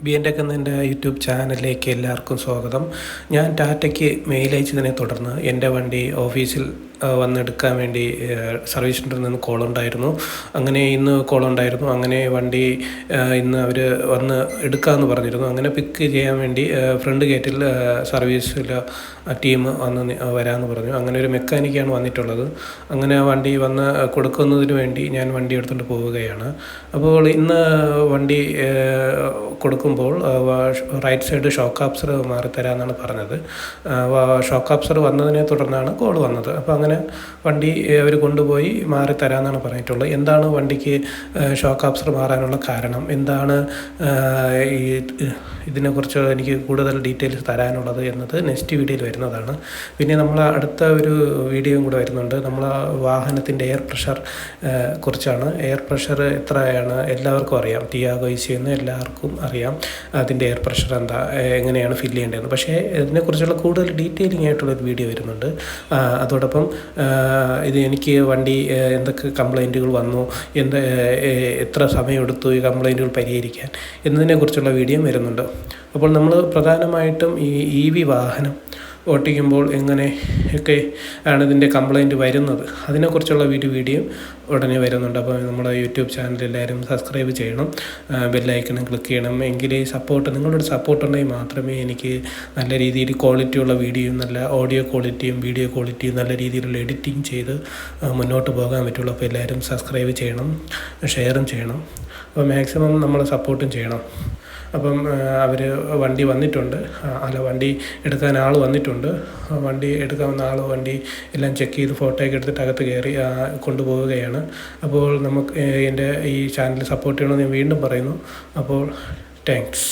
BNTech എന്ന YouTube ചാനലിലേക്ക് എല്ലാവർക്കും സ്വാഗതം. ഞാൻ ടാറ്റയ്ക്ക് മെയിൽ അയച്ചതിനെ തുടർന്ന് എൻ്റെ വണ്ടി ഓഫീസിൽ വന്നെടുക്കാൻ വേണ്ടി സർവീസ് സെൻ്ററിൽ നിന്ന് കോളുണ്ടായിരുന്നു. അങ്ങനെ ഇന്ന് കോളുണ്ടായിരുന്നു. അങ്ങനെ വണ്ടി ഇന്ന് അവർ വന്ന് എടുക്കാമെന്ന് പറഞ്ഞിരുന്നു. അങ്ങനെ പിക്ക് ചെയ്യാൻ വേണ്ടി ഫ്രണ്ട് ഗേറ്റിൽ സർവീസിൽ ടീം വരാമെന്ന് പറഞ്ഞു. അങ്ങനെ ഒരു മെക്കാനിക്കാണ് വന്നിട്ടുള്ളത്. അങ്ങനെ ആ വണ്ടി വന്ന് കൊടുക്കുന്നതിന് വേണ്ടി ഞാൻ വണ്ടി എടുത്തുകൊണ്ട് പോവുകയാണ്. അപ്പോൾ ഇന്ന് വണ്ടി കൊടുക്കുമ്പോൾ റൈറ്റ് സൈഡ് ഷോക്ക് ആബ്സർ മാറിത്തരാമെന്നാണ് പറഞ്ഞത്. ഷോക്ക് ആബ്സർ വന്നതിനെ തുടർന്നാണ് കോൾ വന്നത്. അപ്പോൾ അങ്ങനെ വണ്ടി അവർ കൊണ്ടുപോയി മാറിത്തരാമെന്നാണ് പറഞ്ഞിട്ടുള്ളത്. എന്താണ് വണ്ടിക്ക് ഷോക്ക് ആബ്സർ മാറാനുള്ള കാരണം, എന്താണ് ഇതിനെക്കുറിച്ച് എനിക്ക് കൂടുതൽ ഡീറ്റെയിൽസ് തരാനുള്ളത് എന്നത് നെക്സ്റ്റ് വീഡിയോയിൽ വരുന്നതാണ്. പിന്നെ നമ്മൾ അടുത്ത ഒരു വീഡിയോയും കൂടെ വരുന്നുണ്ട്. നമ്മൾ വാഹനത്തിൻ്റെ എയർ പ്രഷർ കുറിച്ചാണ്. എയർ പ്രഷർ എത്രയാണ് എല്ലാവർക്കും അറിയാം. ടിയാഗോ ഈസിയെന്ന് എല്ലാവർക്കും അറിയാം അതിൻ്റെ എയർ പ്രഷർ എന്താ, എങ്ങനെയാണ് ഫില്ല് ചെയ്യേണ്ടതെന്ന്. പക്ഷേ ഇതിനെക്കുറിച്ചുള്ള കൂടുതൽ ഡീറ്റെയിലിംഗ് ആയിട്ടുള്ളൊരു വീഡിയോ വരുന്നുണ്ട്. അതോടൊപ്പം ഇത് എനിക്ക് വണ്ടി എന്തൊക്കെ കംപ്ലൈൻറ്റുകൾ വന്നു, എത്ര സമയമെടുത്തു ഈ കംപ്ലൈൻറ്റുകൾ പരിഹരിക്കാൻ എന്നതിനെക്കുറിച്ചുള്ള വീഡിയോ വരുന്നുണ്ട്. അപ്പോൾ നമ്മൾ പ്രധാനമായിട്ടും ഈ EV വാഹനം ഓട്ടിക്കുമ്പോൾ എങ്ങനെയൊക്കെ ആണ് ഇതിൻ്റെ കംപ്ലൈൻറ്റ് വരുന്നത്, അതിനെക്കുറിച്ചുള്ള വീഡിയോ ഉടനെ വരുന്നുണ്ട്. അപ്പോൾ നമ്മുടെ യൂട്യൂബ് ചാനൽ എല്ലാവരും സബ്സ്ക്രൈബ് ചെയ്യണം, ബെല്ലൈക്കണും ക്ലിക്ക് ചെയ്യണം. എങ്കിലേ നിങ്ങളുടെ സപ്പോർട്ട് ഉണ്ടെങ്കിൽ മാത്രമേ എനിക്ക് നല്ല രീതിയിൽ ക്വാളിറ്റിയുള്ള വീഡിയോയും നല്ല ഓഡിയോ ക്വാളിറ്റിയും വീഡിയോ ക്വാളിറ്റിയും നല്ല രീതിയിലുള്ള എഡിറ്റിംഗ് ചെയ്ത് മുന്നോട്ട് പോകാൻ പറ്റുള്ളൂ. അപ്പോൾ എല്ലാവരും സബ്സ്ക്രൈബ് ചെയ്യണം, ഷെയറും ചെയ്യണം. അപ്പോൾ മാക്സിമം നമ്മൾ സപ്പോർട്ടും ചെയ്യണം. അപ്പം അവർ വണ്ടി വന്നിട്ടുണ്ട്, വണ്ടി എടുക്കാൻ ആൾ വന്നിട്ടുണ്ട്. വണ്ടി എടുക്കാൻ വന്ന ആൾ വണ്ടി എല്ലാം ചെക്ക് ചെയ്ത് ഫോട്ടോയൊക്കെ എടുത്തിട്ട് അകത്ത് കയറി കൊണ്ടുപോവുകയാണ്. അപ്പോൾ നമുക്ക് എൻ്റെ ഈ ചാനൽ സപ്പോർട്ട് ചെയ്യണമെന്ന് ഞാൻ വീണ്ടും പറയുന്നു. അപ്പോൾ താങ്ക്സ്.